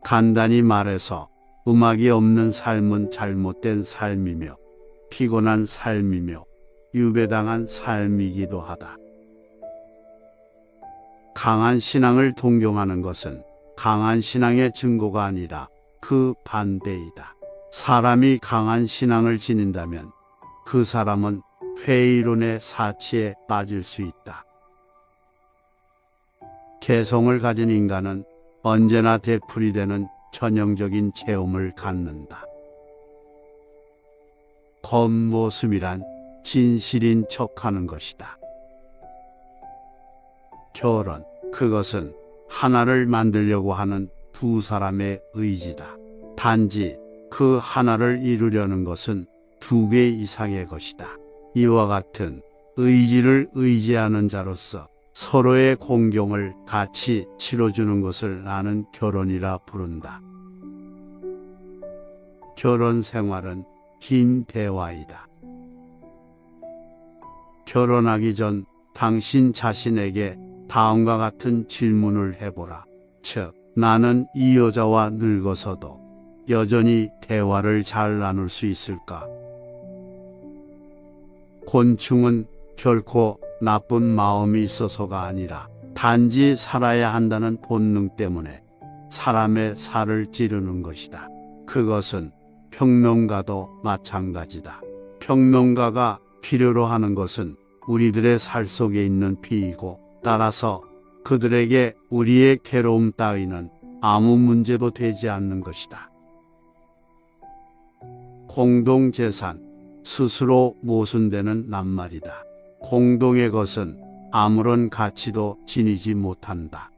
간단히 말해서 음악이 없는 삶은 잘못된 삶이며 피곤한 삶이며 유배당한 삶이기도 하다. 강한 신앙을 동경하는 것은 강한 신앙의 증거가 아니라 그 반대이다. 사람이 강한 신앙을 지닌다면 그 사람은 회의론의 사치에 빠질 수 있다. 개성을 가진 인간은 언제나 되풀이되는 전형적인 체험을 갖는다. 겉모습이란 진실인 척하는 것이다. 결혼, 그것은 하나를 만들려고 하는 두 사람의 의지다. 단지 그 하나를 이루려는 것은 두 개 이상의 것이다. 이와 같은 의지를 의지하는 자로서 서로의 공경을 같이 치러주는 것을 나는 결혼이라 부른다. 결혼 생활은 긴 대화이다. 결혼하기 전 당신 자신에게 다음과 같은 질문을 해보라. 즉, 나는 이 여자와 늙어서도 여전히 대화를 잘 나눌 수 있을까? 곤충은 결코 나쁜 마음이 있어서가 아니라 단지 살아야 한다는 본능 때문에 사람의 살을 찌르는 것이다. 그것은 평론가도 마찬가지다. 평론가가 필요로 하는 것은 우리들의 살 속에 있는 피이고, 따라서 그들에게 우리의 괴로움 따위는 아무 문제도 되지 않는 것이다. 공동재산, 스스로 모순되는 낱말이다. 공동의 것은 아무런 가치도 지니지 못한다.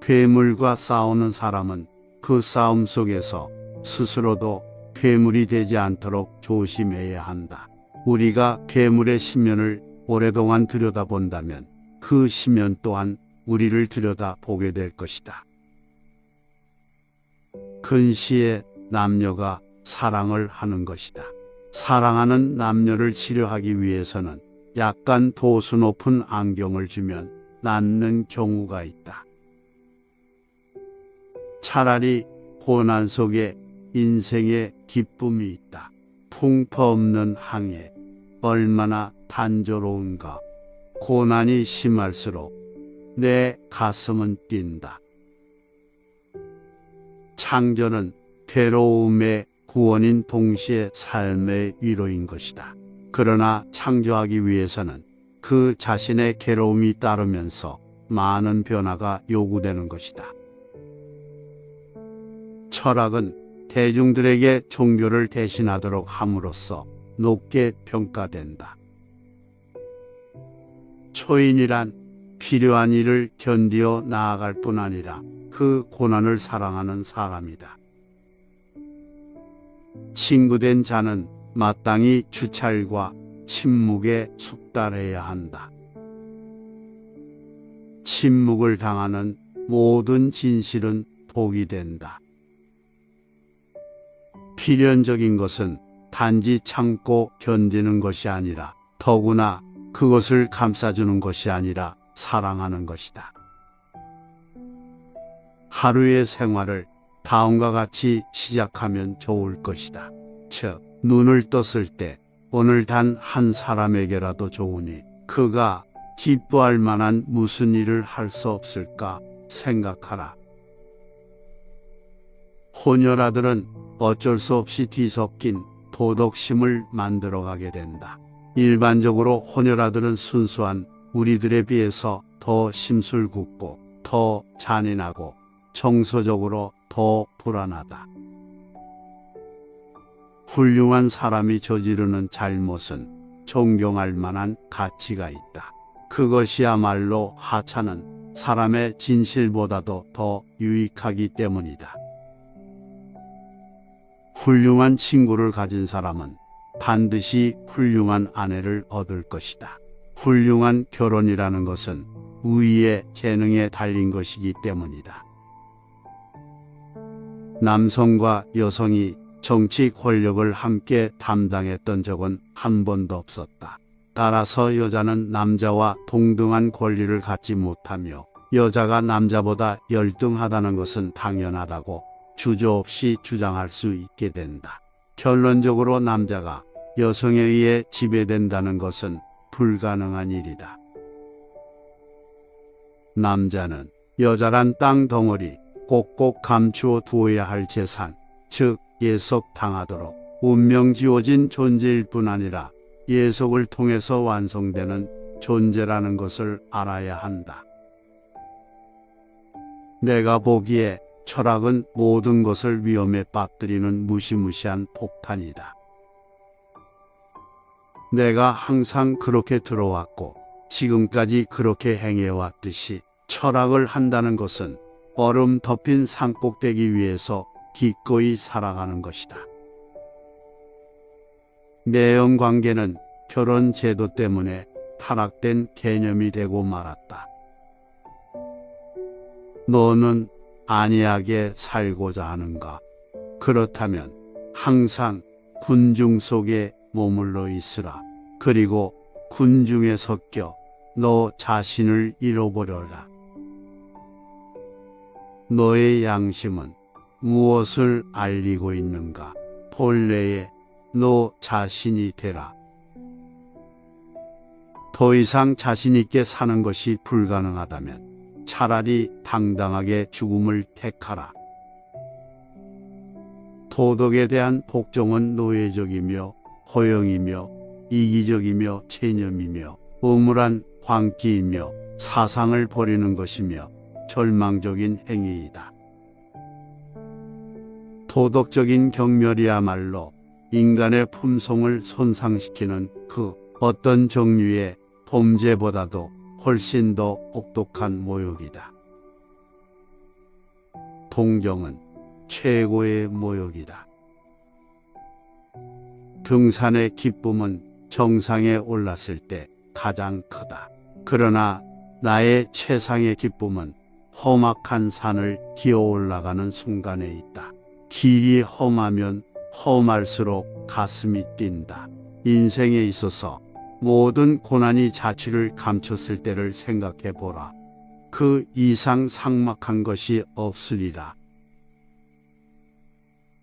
괴물과 싸우는 사람은 그 싸움 속에서 스스로도 괴물이 되지 않도록 조심해야 한다. 우리가 괴물의 심연을 오랫동안 들여다본다면 그 심연 또한 우리를 들여다보게 될 것이다. 근시에 남녀가 사랑을 하는 것이다. 사랑하는 남녀를 치료하기 위해서는 약간 도수 높은 안경을 주면 낫는 경우가 있다. 차라리 고난 속에 인생의 기쁨이 있다. 풍파 없는 항해, 얼마나 단조로운가. 고난이 심할수록 내 가슴은 뛴다. 창조는 괴로움의 구원인 동시에 삶의 위로인 것이다. 그러나 창조하기 위해서는 그 자신의 괴로움이 따르면서 많은 변화가 요구되는 것이다. 철학은 대중들에게 종교를 대신하도록 함으로써 높게 평가된다. 초인이란 필요한 일을 견디어 나아갈 뿐 아니라 그 고난을 사랑하는 사람이다. 친구된 자는 마땅히 주찰과 침묵에 숙달해야 한다. 침묵을 당하는 모든 진실은 독이 된다. 필연적인 것은 단지 참고 견디는 것이 아니라, 더구나 그것을 감싸주는 것이 아니라 사랑하는 것이다. 하루의 생활을 다음과 같이 시작하면 좋을 것이다. 즉, 눈을 떴을 때 오늘 단 한 사람에게라도 좋으니 그가 기뻐할 만한 무슨 일을 할 수 없을까 생각하라. 혼혈아들은 어쩔 수 없이 뒤섞인 도덕심을 만들어가게 된다. 일반적으로 혼혈아들은 순수한 우리들에 비해서 더 심술궂고 더 잔인하고 정서적으로 더 불안하다. 훌륭한 사람이 저지르는 잘못은 존경할 만한 가치가 있다. 그것이야말로 하찮은 사람의 진실보다도 더 유익하기 때문이다. 훌륭한 친구를 가진 사람은 반드시 훌륭한 아내를 얻을 것이다. 훌륭한 결혼이라는 것은 우위의 재능에 달린 것이기 때문이다. 남성과 여성이 정치 권력을 함께 담당했던 적은 한 번도 없었다. 따라서 여자는 남자와 동등한 권리를 갖지 못하며 여자가 남자보다 열등하다는 것은 당연하다고 주저없이 주장할 수 있게 된다. 결론적으로 남자가 여성에 의해 지배된다는 것은 불가능한 일이다. 남자는 여자란 땅 덩어리, 꼭꼭 감추어 두어야 할 재산, 즉 예속당하도록 운명 지어진 존재일 뿐 아니라 예속을 통해서 완성되는 존재라는 것을 알아야 한다. 내가 보기에 철학은 모든 것을 위험에 빠뜨리는 무시무시한 폭탄이다. 내가 항상 그렇게 들어왔고 지금까지 그렇게 행해왔듯이 철학을 한다는 것은 얼음 덮인 산꼭대기 위에서 기꺼이 살아가는 것이다. 내연 관계는 결혼 제도 때문에 타락된 개념이 되고 말았다. 너는 안이하게 살고자 하는가? 그렇다면 항상 군중 속에 머물러 있으라. 그리고 군중에 섞여 너 자신을 잃어버려라. 너의 양심은 무엇을 알리고 있는가? 본래의 너 자신이 되라. 더 이상 자신 있게 사는 것이 불가능하다면 차라리 당당하게 죽음을 택하라. 도덕에 대한 복종은 노예적이며 허영이며 이기적이며 체념이며 음울한 광기이며 사상을 버리는 것이며 절망적인 행위이다. 도덕적인 경멸이야말로 인간의 품성을 손상시키는 그 어떤 종류의 범죄보다도 훨씬 더 혹독한 모욕이다. 동정은 최고의 모욕이다. 등산의 기쁨은 정상에 올랐을 때 가장 크다. 그러나 나의 최상의 기쁨은 험악한 산을 기어 올라가는 순간에 있다. 길이 험하면 험할수록 가슴이 뛴다. 인생에 있어서 모든 고난이 자취를 감췄을 때를 생각해 보라. 그 이상 삭막한 것이 없으리라.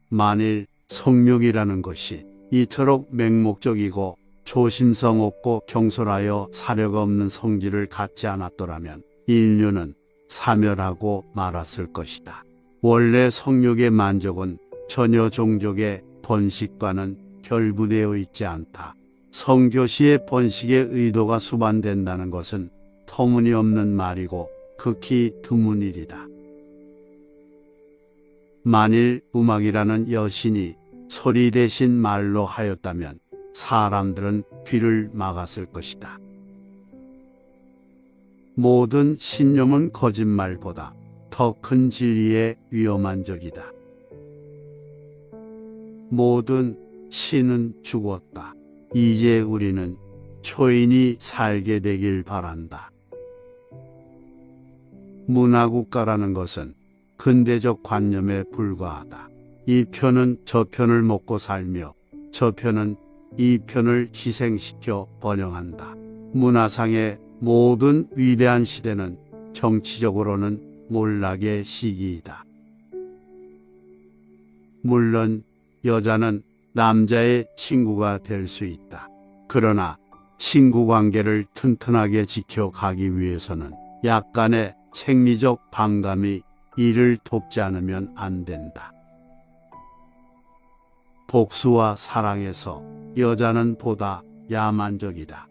만일 성욕이라는 것이 이토록 맹목적이고 조심성 없고 경솔하여 사려가 없는 성질을 갖지 않았더라면 인류는 사멸하고 말았을 것이다. 원래 성욕의 만족은 전혀 종족의 번식과는 결부되어 있지 않다. 성교시의 번식의 의도가 수반된다는 것은 터무니없는 말이고 극히 드문 일이다. 만일 음악이라는 여신이 소리 대신 말로 하였다면 사람들은 귀를 막았을 것이다. 모든 신념은 거짓말보다 더 큰 진리에 위험한 적이다. 모든 신은 죽었다. 이제 우리는 초인이 살게 되길 바란다. 문화국가라는 것은 근대적 관념에 불과하다. 이 편은 저 편을 먹고 살며 저 편은 이 편을 희생시켜 번영한다. 문화상의 모든 위대한 시대는 정치적으로는 몰락의 시기이다. 물론 여자는 남자의 친구가 될 수 있다. 그러나 친구 관계를 튼튼하게 지켜가기 위해서는 약간의 생리적 반감이 이를 돕지 않으면 안 된다. 복수와 사랑에서 여자는 보다 야만적이다.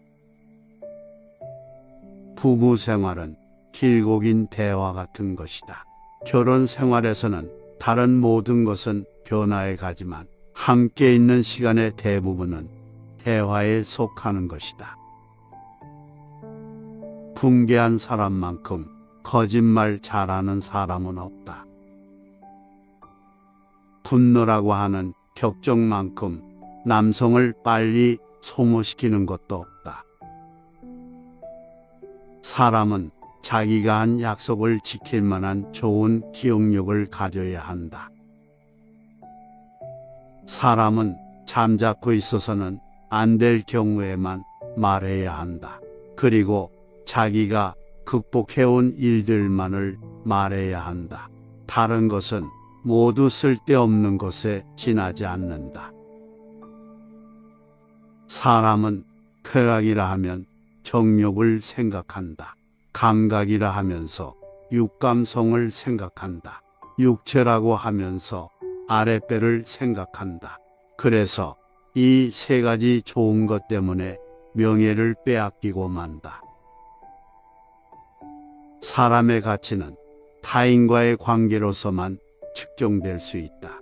부부 생활은 길고 긴 대화 같은 것이다. 결혼 생활에서는 다른 모든 것은 변화해 가지만 함께 있는 시간의 대부분은 대화에 속하는 것이다. 붕괴한 사람만큼 거짓말 잘하는 사람은 없다. 분노라고 하는 격정만큼 남성을 빨리 소모시키는 것도 없다. 사람은 자기가 한 약속을 지킬 만한 좋은 기억력을 가져야 한다. 사람은 잠자코 있어서는 안 될 경우에만 말해야 한다. 그리고 자기가 극복해온 일들만을 말해야 한다. 다른 것은 모두 쓸데없는 것에 지나지 않는다. 사람은 쾌락이라 하면 정욕을 생각한다. 감각이라 하면서 육감성을 생각한다. 육체라고 하면서 아랫배를 생각한다. 그래서 이 세 가지 좋은 것 때문에 명예를 빼앗기고 만다. 사람의 가치는 타인과의 관계로서만 측정될 수 있다.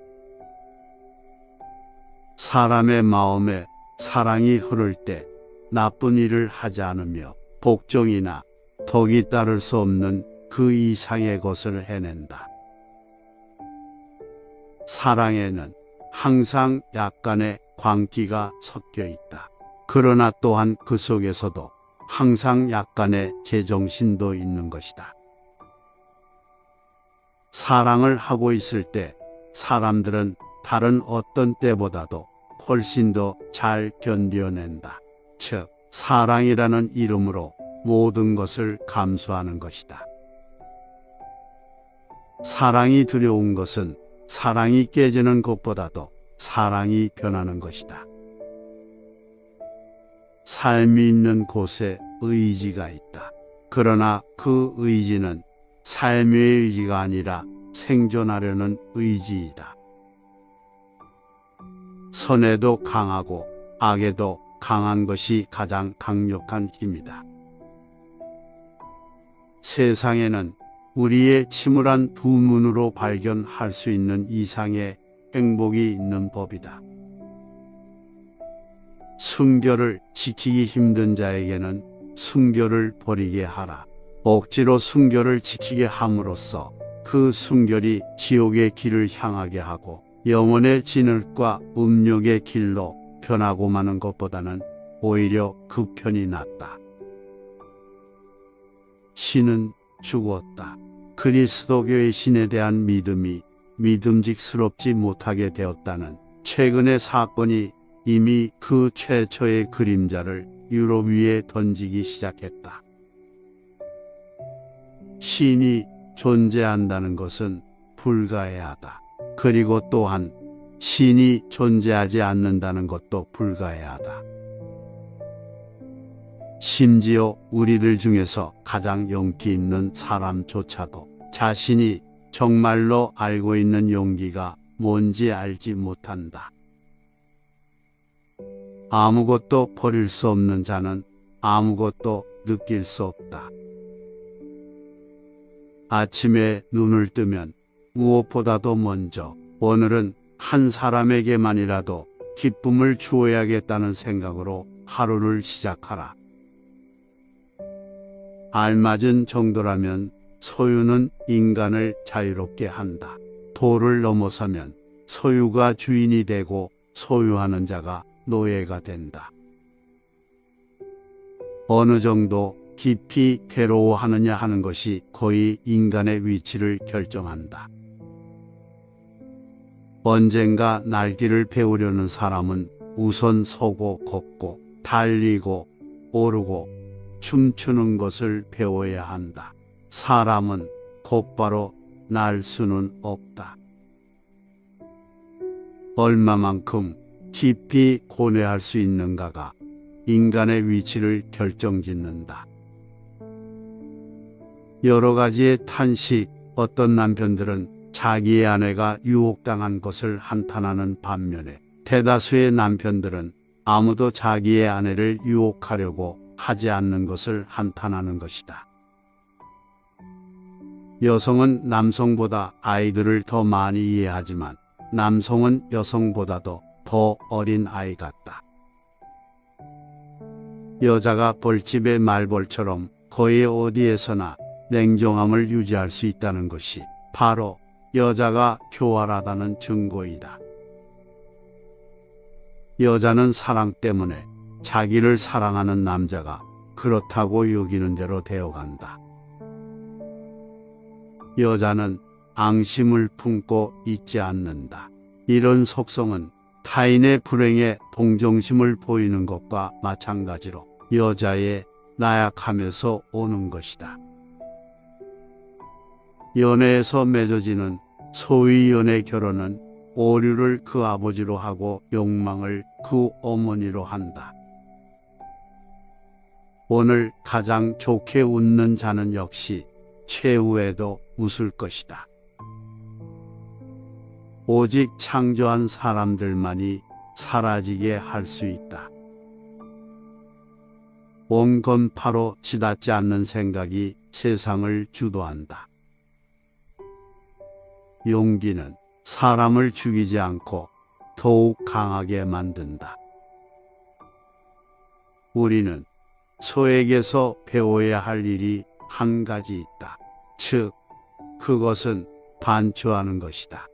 사람의 마음에 사랑이 흐를 때 나쁜 일을 하지 않으며 복종이나 덕이 따를 수 없는 그 이상의 것을 해낸다. 사랑에는 항상 약간의 광기가 섞여 있다. 그러나 또한 그 속에서도 항상 약간의 제정신도 있는 것이다. 사랑을 하고 있을 때 사람들은 다른 어떤 때보다도 훨씬 더 잘 견뎌낸다. 즉, 사랑이라는 이름으로 모든 것을 감수하는 것이다. 사랑이 두려운 것은 사랑이 깨지는 것보다도 사랑이 변하는 것이다. 삶이 있는 곳에 의지가 있다. 그러나 그 의지는 삶의 의지가 아니라 생존하려는 의지이다. 선에도 강하고 악에도 강한 것이 가장 강력한 힘이다. 세상에는 우리의 침울한 두 눈으로 발견할 수 있는 이상의 행복이 있는 법이다. 순결을 지키기 힘든 자에게는 순결을 버리게 하라. 억지로 순결을 지키게 함으로써 그 순결이 지옥의 길을 향하게 하고 영혼의 진흙과 음욕의 길로 변하고 마는 것보다는 오히려 그 편이 낫다. 신은 죽었다. 그리스도교의 신에 대한 믿음이 믿음직스럽지 못하게 되었다는 최근의 사건이 이미 그 최초의 그림자를 유럽 위에 던지기 시작했다. 신이 존재한다는 것은 불가해하다. 그리고 또한 신이 존재하지 않는다는 것도 불가해하다. 심지어 우리들 중에서 가장 용기 있는 사람조차도 자신이 정말로 알고 있는 용기가 뭔지 알지 못한다. 아무것도 버릴 수 없는 자는 아무것도 느낄 수 없다. 아침에 눈을 뜨면 무엇보다도 먼저 오늘은 한 사람에게만이라도 기쁨을 주어야겠다는 생각으로 하루를 시작하라. 알맞은 정도라면 소유는 인간을 자유롭게 한다. 도를 넘어서면 소유가 주인이 되고 소유하는 자가 노예가 된다. 어느 정도 깊이 괴로워하느냐 하는 것이 거의 인간의 위치를 결정한다. 언젠가 날기를 배우려는 사람은 우선 서고 걷고 달리고 오르고 춤추는 것을 배워야 한다. 사람은 곧바로 날 수는 없다. 얼마만큼 깊이 고뇌할 수 있는가가 인간의 위치를 결정짓는다. 여러 가지의 탄식, 어떤 남편들은 자기의 아내가 유혹당한 것을 한탄하는 반면에 대다수의 남편들은 아무도 자기의 아내를 유혹하려고 하지 않는 것을 한탄하는 것이다. 여성은 남성보다 아이들을 더 많이 이해하지만 남성은 여성보다도 더 어린 아이 같다. 여자가 벌집의 말벌처럼 거의 어디에서나 냉정함을 유지할 수 있다는 것이 바로 여자가 교활하다는 증거이다. 여자는 사랑 때문에 자기를 사랑하는 남자가 그렇다고 여기는 대로 되어간다. 여자는 앙심을 품고 있지 않는다. 이런 속성은 타인의 불행에 동정심을 보이는 것과 마찬가지로 여자의 나약함에서 오는 것이다. 연애에서 맺어지는 소위 연애 결혼은 오류를 그 아버지로 하고 욕망을 그 어머니로 한다. 오늘 가장 좋게 웃는 자는 역시 최후에도 웃을 것이다. 오직 창조한 사람들만이 사라지게 할 수 있다. 온건파로 치닫지 않는 생각이 세상을 주도한다. 용기는 사람을 죽이지 않고 더욱 강하게 만든다. 우리는 소에게서 배워야 할 일이 한 가지 있다. 즉, 그것은 반추하는 것이다.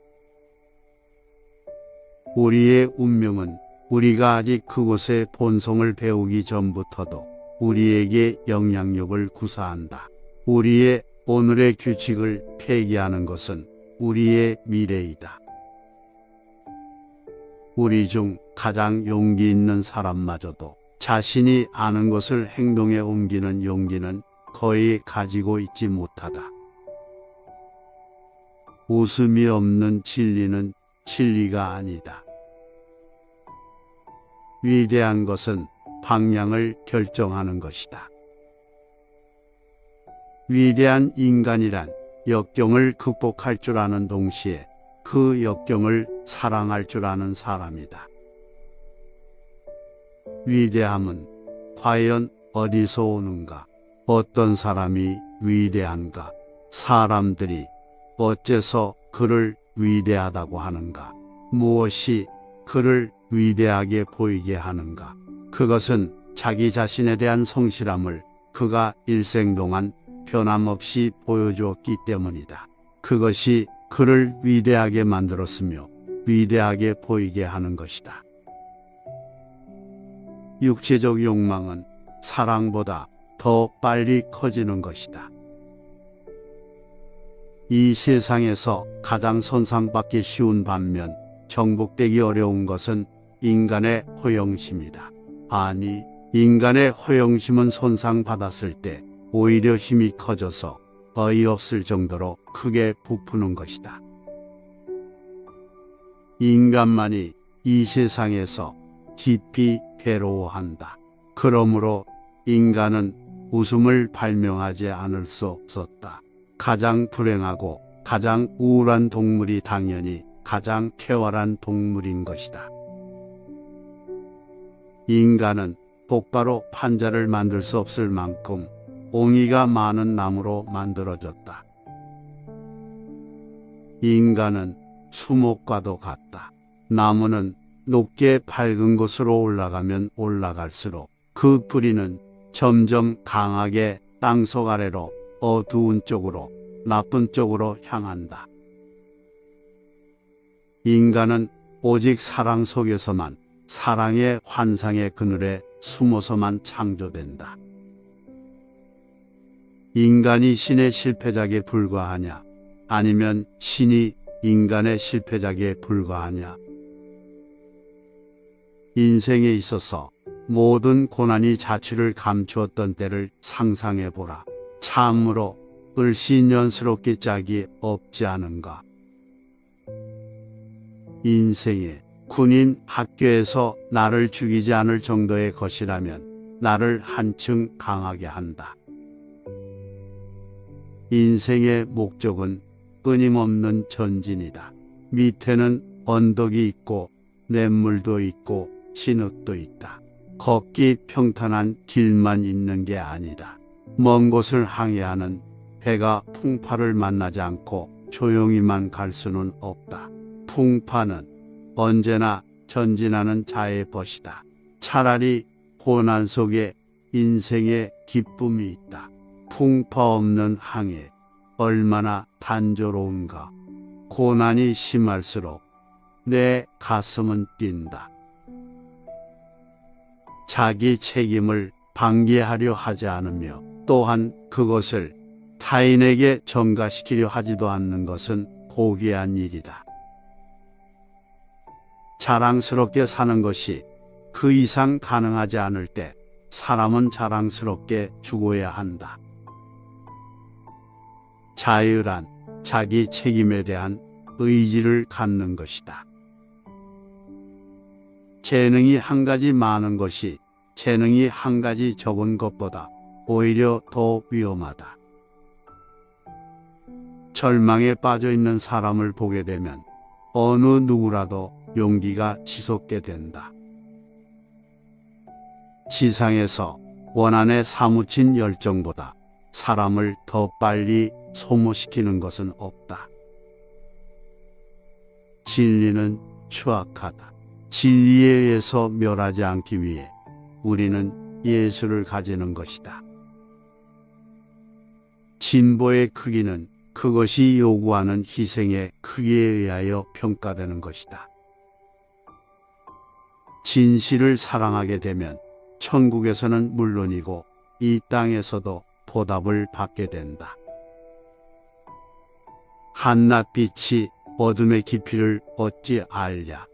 우리의 운명은 우리가 아직 그곳의 본성을 배우기 전부터도 우리에게 영향력을 구사한다. 우리의 오늘의 규칙을 폐기하는 것은 우리의 미래이다. 우리 중 가장 용기 있는 사람마저도 자신이 아는 것을 행동에 옮기는 용기는 거의 가지고 있지 못하다. 웃음이 없는 진리는 진리가 아니다. 위대한 것은 방향을 결정하는 것이다. 위대한 인간이란 역경을 극복할 줄 아는 동시에 그 역경을 사랑할 줄 아는 사람이다. 위대함은 과연 어디서 오는가? 어떤 사람이 위대한가? 사람들이 어째서 그를 위대하다고 하는가? 무엇이 그를 위대하게 보이게 하는가? 그것은 자기 자신에 대한 성실함을 그가 일생 동안 변함없이 보여주었기 때문이다. 그것이 그를 위대하게 만들었으며 위대하게 보이게 하는 것이다. 육체적 욕망은 사랑보다 더 빨리 커지는 것이다. 이 세상에서 가장 손상받기 쉬운 반면 정복되기 어려운 것은 인간의 허영심이다. 아니, 인간의 허영심은 손상받았을 때 오히려 힘이 커져서 어이없을 정도로 크게 부푸는 것이다. 인간만이 이 세상에서 깊이 괴로워한다. 그러므로 인간은 웃음을 발명하지 않을 수 없었다. 가장 불행하고 가장 우울한 동물이 당연히 가장 쾌활한 동물인 것이다. 인간은 똑바로 판자를 만들 수 없을 만큼 옹이가 많은 나무로 만들어졌다. 인간은 수목과도 같다. 나무는 높게 밝은 곳으로 올라가면 올라갈수록 그 뿌리는 점점 강하게 땅속 아래로 어두운 쪽으로, 나쁜 쪽으로 향한다. 인간은 오직 사랑 속에서만, 사랑의 환상의 그늘에 숨어서만 창조된다. 인간이 신의 실패작에 불과하냐? 아니면 신이 인간의 실패작에 불과하냐? 인생에 있어서 모든 고난이 자취를 감추었던 때를 상상해보라. 참으로 을씨년스럽게 짝이 없지 않은가? 인생에 군인 학교에서 나를 죽이지 않을 정도의 것이라면 나를 한층 강하게 한다. 인생의 목적은 끊임없는 전진이다. 밑에는 언덕이 있고 냇물도 있고 진흙도 있다. 걷기 평탄한 길만 있는 게 아니다. 먼 곳을 항해하는 배가 풍파를 만나지 않고 조용히만 갈 수는 없다. 풍파는 언제나 전진하는 자의 벗이다. 차라리 고난 속에 인생의 기쁨이 있다. 풍파 없는 항해 얼마나 단조로운가. 고난이 심할수록 내 가슴은 뛴다. 자기 책임을 방기하려 하지 않으며 또한 그것을 타인에게 전가시키려 하지도 않는 것은 고귀한 일이다. 자랑스럽게 사는 것이 그 이상 가능하지 않을 때 사람은 자랑스럽게 죽어야 한다. 자유란 자기 책임에 대한 의지를 갖는 것이다. 재능이 한 가지 많은 것이 재능이 한 가지 적은 것보다 오히려 더 위험하다. 절망에 빠져 있는 사람을 보게 되면 어느 누구라도 용기가 치솟게 된다. 지상에서 원한에 사무친 열정보다 사람을 더 빨리 소모시키는 것은 없다. 진리는 추악하다. 진리에 의해서 멸하지 않기 위해 우리는 예수를 가지는 것이다. 진보의 크기는 그것이 요구하는 희생의 크기에 의하여 평가되는 것이다. 진실을 사랑하게 되면 천국에서는 물론이고 이 땅에서도 보답을 받게 된다. 한낮빛이 어둠의 깊이를 어찌 알랴.